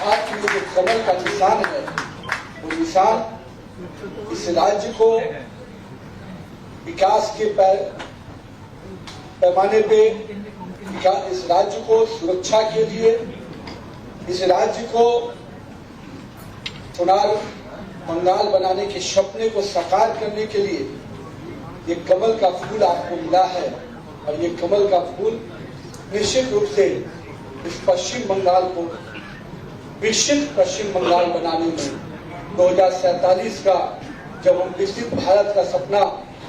आज की जो कमल का निशान है वो निशान इस राज्य को विकास के पैमाने पे, इस राज्य को सुरक्षा के लिए, इस राज्य को चुनाव बंगाल बनाने के सपने को साकार करने के लिए ये कमल का फूल आपको मिला है। और ये कमल का फूल निश्चित रूप से इस पश्चिम बंगाल को विकसित पश्चिम बंगाल बनाने में 2047 का जब हम विकसित भारत का सपना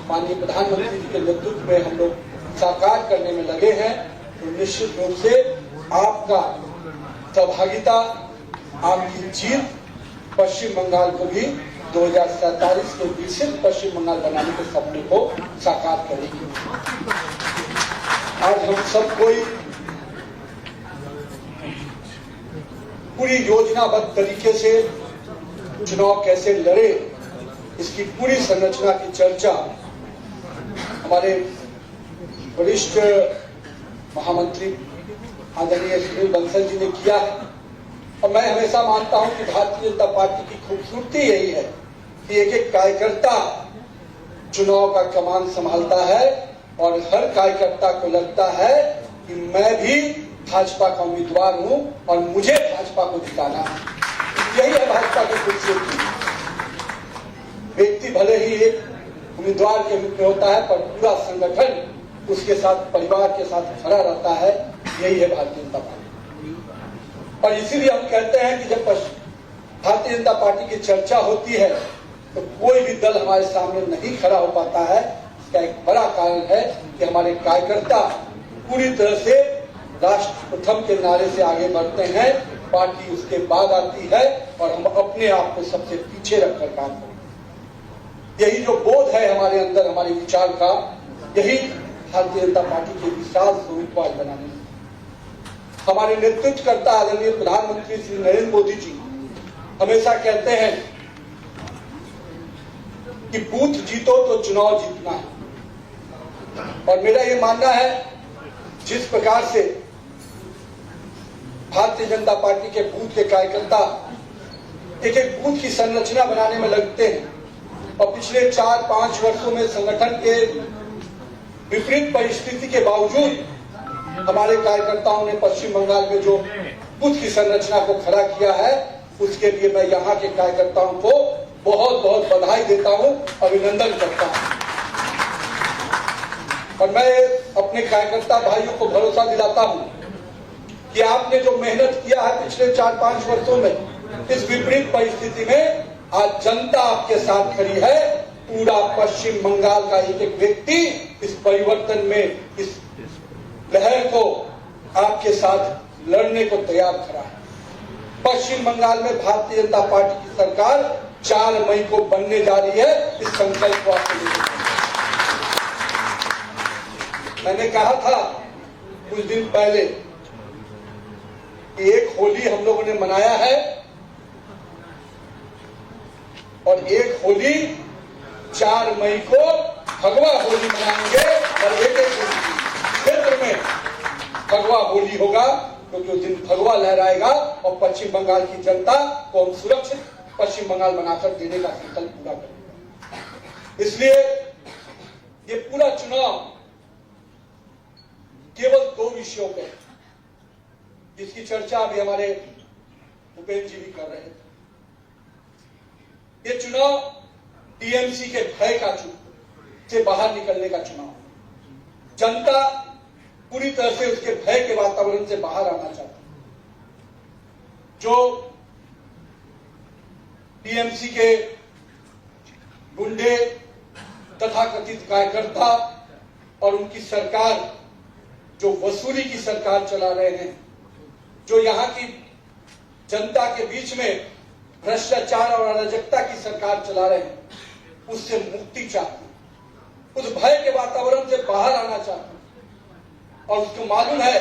माननीय प्रधानमंत्री जी के नेतृत्व में हम लोग साकार करने में लगे हैं, तो निश्चित रूप से आपका सहभागिता, आपकी जीत पश्चिम बंगाल को भी 2047 के विकसित पश्चिम बंगाल बनाने के सपने को साकार करेगी। आज हम सब कोई पूरी योजनाबद्ध तरीके से चुनाव कैसे लड़े, इसकी पूरी संरचना की चर्चा हमारे वरिष्ठ महामंत्री आदरणीय सुनील बंसल जी ने किया है। और मैं हमेशा मानता हूं कि भारतीय जनता पार्टी की खूबसूरती यही है कि एक एक कार्यकर्ता चुनाव का कमान संभालता है और हर कार्यकर्ता को लगता है कि मैं भी भाजपा का उम्मीदवार हूं और मुझे भाजपा को जिताना है। यही है भाजपा की खूबसूरती। व्यक्ति भले ही एक उम्मीदवार के रूप में होता है, पर पूरा संगठन उसके साथ, परिवार के साथ खड़ा रहता है। यही है भारतीय जनता पार्टी। और इसीलिए हम कहते हैं कि जब भारतीय जनता पार्टी की चर्चा होती है तो कोई भी दल हमारे सामने नहीं खड़ा हो पाता है। इसका एक बड़ा कारण है कि हमारे कार्यकर्ता पूरी तरह से राष्ट्र प्रथम के नारे से आगे बढ़ते हैं, पार्टी उसके बाद आती है और हम अपने आप को सबसे पीछे रखकर काम करते हैं। यही जो बोध है हमारे अंदर, हमारे विचार का, यही भारतीय जनता पार्टी के विशाल स्वरूप को आज बनाने में हमारे नेतृत्व करता आदरणीय प्रधानमंत्री श्री नरेंद्र मोदी जी हमेशा कहते हैं कि बूथ जीतो तो चुनाव जीतना है। और मेरा ये मानना है, जिस प्रकार से भारतीय जनता पार्टी के बूथ के कार्यकर्ता एक एक बूथ की संरचना बनाने में लगते हैं और पिछले 4-5 वर्षों में संगठन के विपरीत परिस्थिति के बावजूद हमारे कार्यकर्ताओं ने पश्चिम बंगाल में जो बूथ की संरचना को खड़ा किया है, उसके लिए मैं यहाँ के कार्यकर्ताओं को बहुत बहुत बधाई देता हूँ, अभिनंदन करता हूँ। और मैं अपने कार्यकर्ता भाइयों को भरोसा दिलाता हूँ कि आपने जो मेहनत किया है पिछले 4-5 वर्षों में, इस विपरीत परिस्थिति में आज जनता आपके साथ खड़ी है। पूरा पश्चिम बंगाल का एक एक व्यक्ति इस परिवर्तन में, इस लहर को आपके साथ लड़ने को तैयार खड़ा है। पश्चिम बंगाल में भारतीय जनता पार्टी की सरकार 4 मई को बनने जा रही है। इस संकल्प को आपको लेकर मैंने कहा था कुछ दिन पहले कि एक होली हम लोगों ने मनाया है और एक होली 4 मई को भगवा होली मनाएंगे और एक क्षेत्र में भगवा होली होगा, क्योंकि उस दिन भगवा लहराएगा और पश्चिम बंगाल की जनता को हम सुरक्षित पश्चिम बंगाल बनाकर देने का संकल्प पूरा करेंगे। इसलिए ये पूरा चुनाव केवल 2 विषयों पे, जिसकी चर्चा अभी हमारे भूपेंद्र जी भी कर रहे थे। ये चुनाव टीएमसी के भय का से बाहर निकलने का चुनाव। जनता पूरी तरह से उसके भय के वातावरण से बाहर आना चाहती है। जो टीएमसी के गुंडे तथाकथित कार्यकर्ता और उनकी सरकार, जो वसूली की सरकार चला रहे हैं, जो यहाँ की जनता के बीच में भ्रष्टाचार और अराजकता की सरकार चला रहे हैं, उससे मुक्ति चाहती है, उस भय के वातावरण से बाहर आना चाहती है। और उसको मालूम है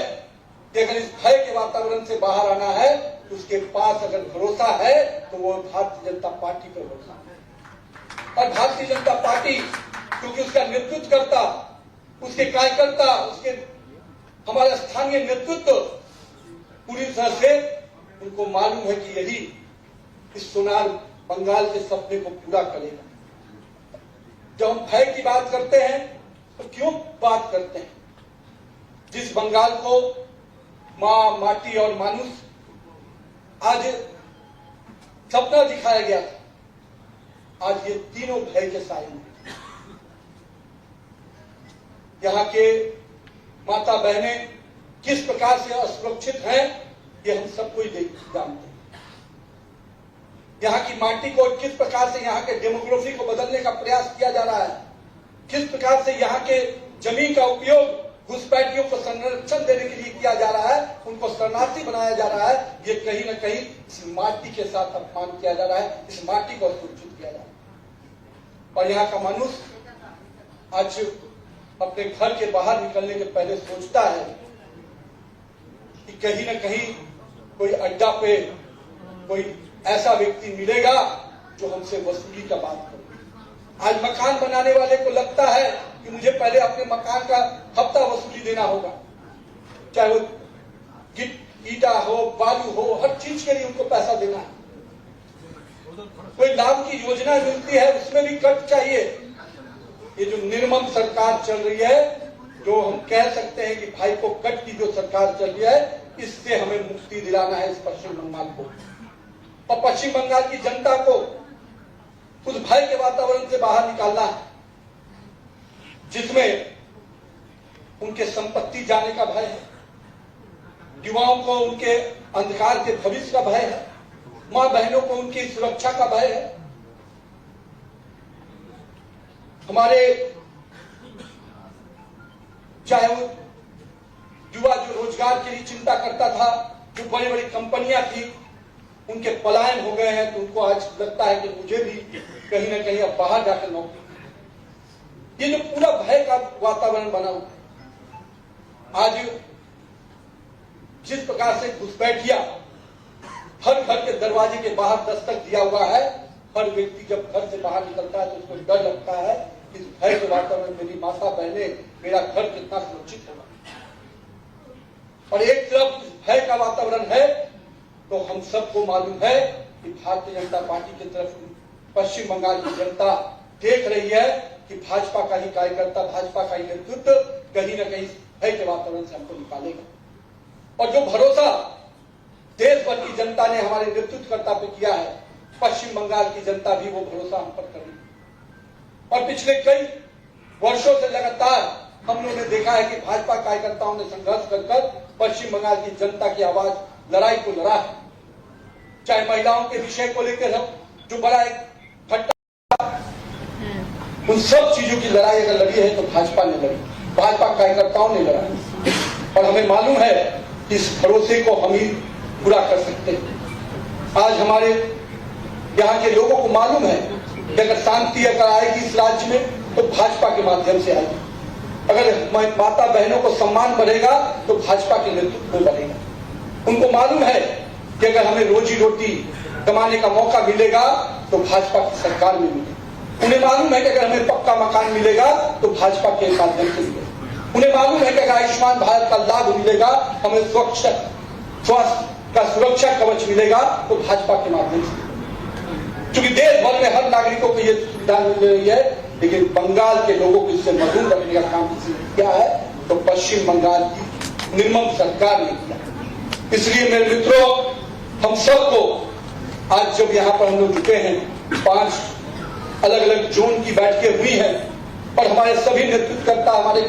कि अगर इस भय के वातावरण से बाहर आना है तो उसके पास अगर भरोसा है तो वो भारतीय जनता पार्टी पर भरोसा है। और भारतीय जनता पार्टी, क्योंकि उसका नेतृत्व करता, उसके कार्यकर्ता, उसके हमारा स्थानीय नेतृत्व पूरी तरह से उनको मालूम है कि यही इस सोनार बंगाल के सपने को पूरा करेगा। जब हम भय की बात करते हैं तो क्यों बात करते हैं? जिस बंगाल को मां, माटी और मानुष आज सपना दिखाया गया था, आज ये तीनों भय के साए हैं। यहाँ के माता बहनें किस प्रकार से असुरक्षित हैं, ये हम सबको ही जानते हैं। यहाँ की माटी को किस प्रकार से यहाँ के डेमोग्राफी को बदलने का प्रयास किया जा रहा है, किस प्रकार से यहाँ के जमीन का उपयोग घुसपैठियों को संरक्षण देने के लिए किया जा रहा है, उनको शरणार्थी बनाया जा रहा है। ये कहीं न कहीं इस माटी के साथ अपमान किया जा रहा है, इस माटी को असुरक्षित किया जा रहा है। और यहाँ का मनुष्य आज अपने घर के बाहर निकलने के पहले सोचता है कि कहीं न कहीं कोई अड्डा पे कोई ऐसा व्यक्ति मिलेगा जो हमसे वसूली का बात करे। आज मकान बनाने वाले को लगता है कि मुझे पहले अपने मकान का हफ्ता वसूली देना होगा, चाहे वो ईटा हो, बालू हो, हर चीज के लिए उनको पैसा देना है। कोई लाभ की योजना मिलती है उसमें भी कट चाहिए। ये जो निर्मम सरकार चल रही है, जो हम कह सकते हैं कि भाई को कट की जो सरकार चल रही है, इससे हमें मुक्ति दिलाना है इस पश्चिम बंगाल को। और पश्चिम बंगाल की जनता को उस भय के वातावरण से बाहर निकालना है जिसमें उनके संपत्ति जाने का भय है, युवाओं को उनके अंधकार के भविष्य का भय है, मां बहनों को उनकी सुरक्षा का भय है। हमारे चाहे वो युवा जो रोजगार के लिए चिंता करता था, जो बड़ी बड़ी कंपनियां थी, उनके पलायन हो गए हैं, तो उनको आज लगता है कि मुझे भी कहीं ना कहीं अब बाहर जाकर नौकरी। ये जो पूरा भय का वातावरण बना हुआ है, आज जिस प्रकार से घुसपैठिया हर घर के दरवाजे के बाहर दस्तक दिया हुआ है, हर व्यक्ति जब घर से बाहर निकलता है तो उसको डर लगता है कि इस भय के वातावरण मेरी माता बहने, मेरा घर कितना सुरक्षित होगा। और एक तरफ भय का वातावरण है तो हम सबको मालूम है कि भारतीय जनता पार्टी की तरफ पश्चिम बंगाल की जनता देख रही है कि भाजपा का ही कार्यकर्ता, भाजपा का ही नेतृत्व कहीं न कहीं भय के वातावरण से हमको निकालेगा। और जो भरोसा देश भर की जनता ने हमारे नेतृत्वकर्ता पे किया है, पश्चिम बंगाल की जनता भी वो भरोसा हम पर कर रही है। और पिछले कई वर्षों से लगातार हम लोगों ने देखा है कि भाजपा कार्यकर्ताओं ने संघर्ष कर पश्चिम बंगाल की जनता की आवाज, लड़ाई को लड़ा है। चाहे महिलाओं के विषय को लेकर हम जो बड़ा एक फट्टा, उन सब चीजों की लड़ाई अगर लड़ी है तो भाजपा ने लड़ी, भाजपा कार्यकर्ताओं ने लड़ा। और हमें मालूम है कि इस भरोसे को हम ही पूरा कर सकते हैं। आज हमारे यहाँ के लोगों को मालूम है कि अगर शांति अगर आएगी इस राज्य में तो भाजपा के माध्यम से आएगी। अगर माता बहनों को सम्मान बढ़ेगा तो भाजपा के नेतृत्व में बढ़ेगा। उनको मालूम है कि अगर हमें रोजी रोटी कमाने का मौका मिलेगा तो भाजपा की सरकार में मिलेगा। उन्हें मालूम है कि अगर हमें पक्का मकान मिलेगा तो भाजपा के माध्यम से मिलेगा। उन्हें मालूम है कि अगर आयुष्मान भारत का लाभ मिलेगा, हमें स्वास्थ्य का सुरक्षा कवच मिलेगा तो भाजपा के माध्यम से। क्योंकि देश भर में हर नागरिकों को यह सुविधा मिल रही है, लेकिन बंगाल के लोगों को इससे महरूम रखने का काम किसी ने किया है तो पश्चिम बंगाल की निर्मम सरकार ने किया। इसलिए मेरे मित्रों, हम सबको आज जब यहाँ पर हम लोग जुटे हैं, 5 अलग अलग जोन की बैठकें हुई हैं और हमारे सभी नेतृत्वकर्ता, हमारे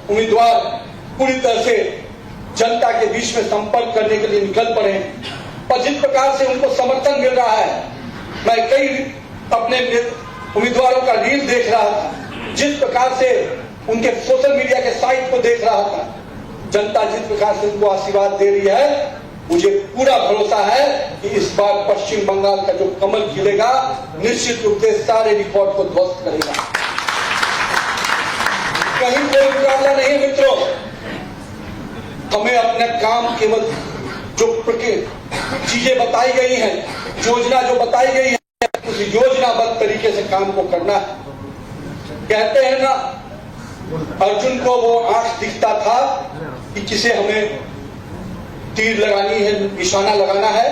उम्मीदवार पूरी तरह से जनता के बीच में संपर्क करने के लिए निकल पड़े और जिस प्रकार से उनको समर्थन मिल रहा है, मैं कई अपने उम्मीदवारों का रील देख रहा था, जिस प्रकार से उनके सोशल मीडिया के साइट को देख रहा था, जनता जिस प्रकार से उनको आशीर्वाद दे रही है, मुझे पूरा भरोसा है कि इस बार पश्चिम बंगाल का जो कमल खिलेगा निश्चित रूप से सारे रिकॉर्ड को ध्वस्त करेगा। कहीं कोई मुकाबला नहीं है मित्रों। हमें अपना काम केवल जो चीजें बताई गई हैं, योजना जो बताई गई है, उस योजनाबद्ध तरीके से काम को करना है। कहते हैं ना, अर्जुन को वो आंख दिखता था कि किसे हमें तीर लगानी है, निशाना लगाना है।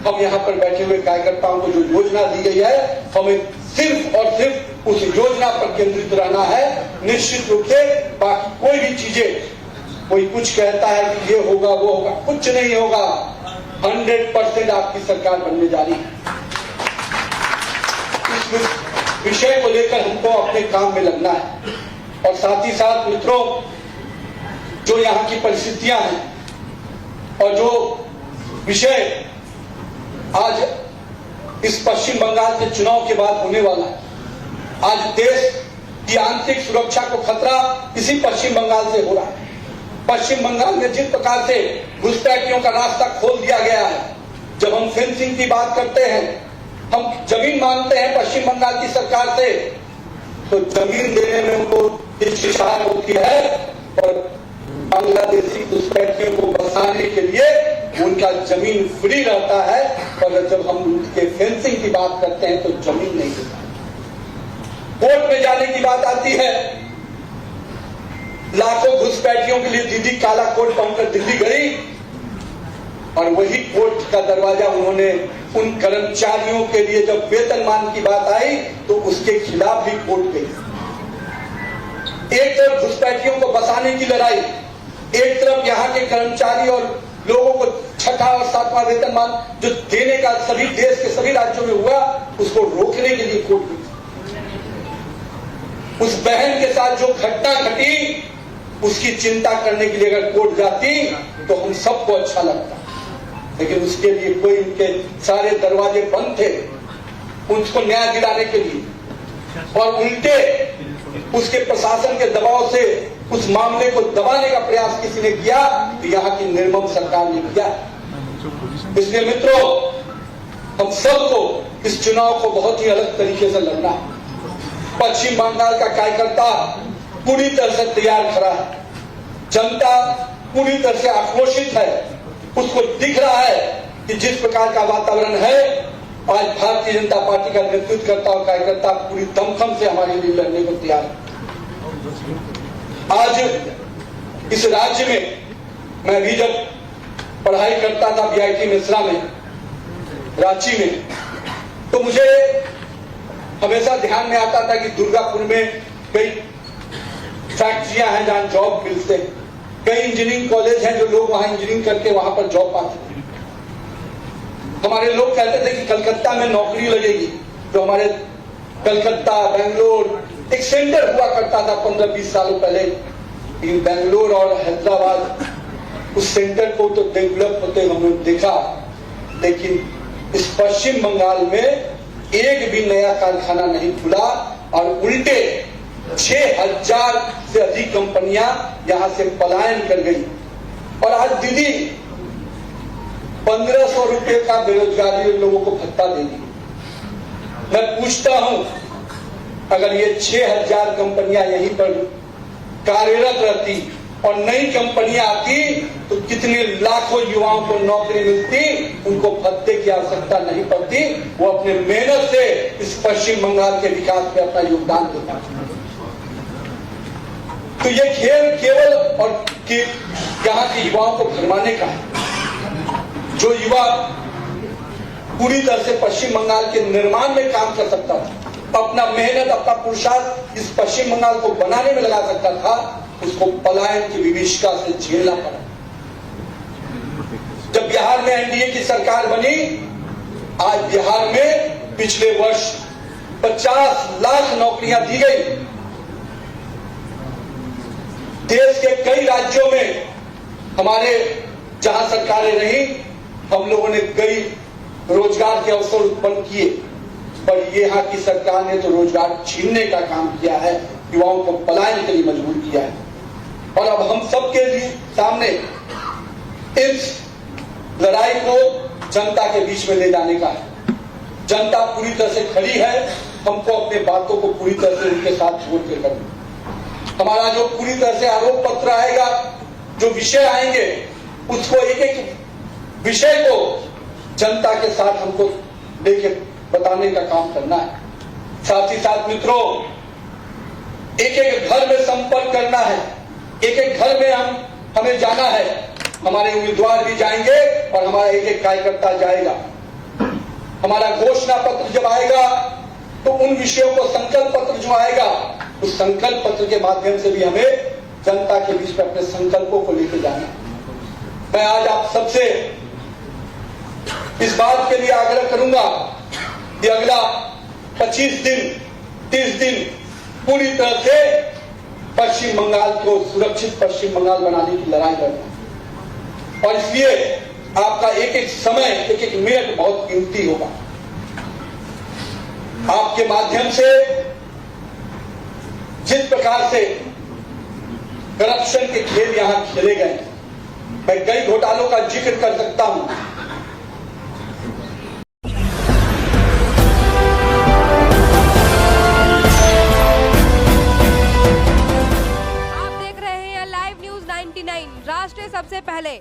हम यहाँ पर बैठे हुए कार्यकर्ताओं को जो योजना दी गई है, हमें सिर्फ और सिर्फ उस योजना पर केंद्रित रहना है। निश्चित रूप से बाकी कोई भी चीजें, कोई कुछ कहता है कि ये होगा वो होगा, कुछ नहीं होगा। 100% आपकी सरकार बनने जा रही है। इस विषय को लेकर हमको अपने काम में लगना है। और साथ ही साथ मित्रों, जो यहाँ की परिस्थितियां हैं और जो विषय आज इस पश्चिम बंगाल के चुनाव के बाद होने वाला है, आज देश की आंतरिक सुरक्षा को खतरा इसी पश्चिम बंगाल से हो रहा है। पश्चिम बंगाल में जिस प्रकार से घुसपैठियों का रास्ता खोल दिया गया है, जब हम फेंसिंग की बात करते हैं, हम जमीन मांगते हैं पश्चिम बंगाल की सरकार से, तो जमीन देने में उनको हिचकिचाहट होती है और बांग्लादेशी घुसपैठियों को बसाने के लिए उनका जमीन फ्री रहता है। पर जब हम उनके फेंसिंग की बात करते हैं तो जमीन नहीं देता। कोर्ट में जाने की बात आती है, लाखों घुसपैठियों के लिए दीदी काला कोट पहनकर दिल्ली गई और वही कोर्ट का दरवाजा उन्होंने उन कर्मचारियों के लिए जब वेतनमान की बात आई तो उसके खिलाफ भी कोर्ट गई। एक तरफ घुसपैठियों को बसाने की लड़ाई, एक तरफ यहाँ के कर्मचारी और लोगों को 6ठा और 7वां वेतनमान जो देने का सभी देश के सभी राज्यों में हुआ, उसको रोकने के लिए कोर्ट गई। उस बहन के साथ जो घटना घटी उसकी चिंता करने के लिए अगर कोर्ट जाती तो हम सबको अच्छा लगता, लेकिन उसके लिए कोई, उनके सारे दरवाजे बंद थे उसको न्याय दिलाने के लिए। और उल्टे उसके प्रशासन के दबाव से उस मामले को दबाने का प्रयास किसी ने किया तो यहाँ की निर्मम सरकार ने किया। इसलिए मित्रों, हम सबको इस चुनाव को बहुत ही अलग तरीके से लड़ना है। पश्चिम बंगाल का कार्यकर्ता पूरी तरह से तैयार खड़ा है, जनता पूरी तरह से आक्रोशित है। उसको दिख रहा है कि जिस प्रकार का वातावरण है, आज भारतीय जनता पार्टी का नेतृत्व करता और कार्यकर्ता पूरी दमखम से हमारे लिए लड़ने को तैयार है। आज इस राज्य में मैं भी जब पढ़ाई करता था बीआईटी मिश्रा में, रांची में, तो मुझे हमेशा ध्यान में आता था कि दुर्गापुर में कई फैक्ट्रियां हैं जहां जॉब मिलते हैं, कई इंजीनियरिंग कॉलेज हैं जो लोग वहां इंजीनियरिंग करके वहां पर जॉब पाते थे। हमारे लोग कहते थे कि कलकत्ता में नौकरी लगेगी, तो हमारे कलकत्ता, बेंगलोर एक सेंटर हुआ करता था 15-20 सालों पहले, लेकिन बेंगलोर और हैदराबाद उस सेंटर को तो डेवलप होते हमने देखा, लेकिन इस पश्चिम बंगाल में एक भी नया कारखाना नहीं खुला और उल्टे 6000 से अधिक कंपनियां यहां से पलायन कर गई। और आज दीदी 1500 रुपए का बेरोजगारी लोगों को भत्ता देगी। मैं पूछता हूं, अगर ये 6000 कंपनियां यहीं पर कार्यरत रहती और नई कंपनियां आती तो कितने लाखों युवाओं को नौकरी मिलती, उनको भत्ते की आवश्यकता नहीं पड़ती, वो अपने मेहनत से इस पश्चिम बंगाल के विकास में अपना योगदान देता। तो ये खेल केवल और यहाँ के युवाओं को भरमाने का है। जो युवा पूरी तरह से पश्चिम बंगाल के निर्माण में काम कर सकता था, अपना मेहनत, अपना पुरुषार्थ इस पश्चिम बंगाल को बनाने में लगा सकता था, उसको पलायन की विभीषिका से झेलना पड़ा। जब बिहार में एनडीए की सरकार बनी, आज बिहार में पिछले वर्ष 50 लाख नौकरियां दी गई। देश के कई राज्यों में हमारे जहां सरकारें रही, हम लोगों ने कई रोजगार के अवसर उत्पन्न किए, पर यहाँ की सरकार ने तो रोजगार छीनने का काम किया है, युवाओं को पलायन के लिए मजबूर किया है। और अब हम सबके लिए सामने इस लड़ाई को जनता के बीच में ले जाने का है। जनता पूरी तरह से खड़ी है, हमको अपने बातों को पूरी तरह से उनके साथ जोड़ के करना। हमारा जो पूरी तरह से आरोप पत्र आएगा, जो विषय आएंगे, उसको एक एक विषय को जनता के साथ हमको लेके बताने का काम करना है। साथ ही साथ मित्रों, एक एक घर में संपर्क करना है, एक एक घर में हमें जाना है हमारे उम्मीदवार भी जाएंगे और हमारा एक एक कार्यकर्ता जाएगा। हमारा घोषणा पत्र जब आएगा तो उन विषयों को संकल्प पत्र जो आएगा उस संकल्प पत्र के माध्यम से भी हमें जनता के बीच में अपने संकल्पों को लेकर जाना। मैं आज आप सबसे इस बात के लिए आग्रह करूंगा कि अगला 25 दिन 30 दिन पूरी तरह से पश्चिम बंगाल को सुरक्षित पश्चिम बंगाल बनाने की लड़ाई लड़ना, और इसलिए आपका एक एक समय एक एक मिनट बहुत कीमती होगा। आपके माध्यम से जिस प्रकार से करप्शन के खेल यहां खेले गए, मैं कई घोटालों का जिक्र कर सकता हूं। आप देख रहे हैं लाइव न्यूज 99, राष्ट्र सबसे पहले।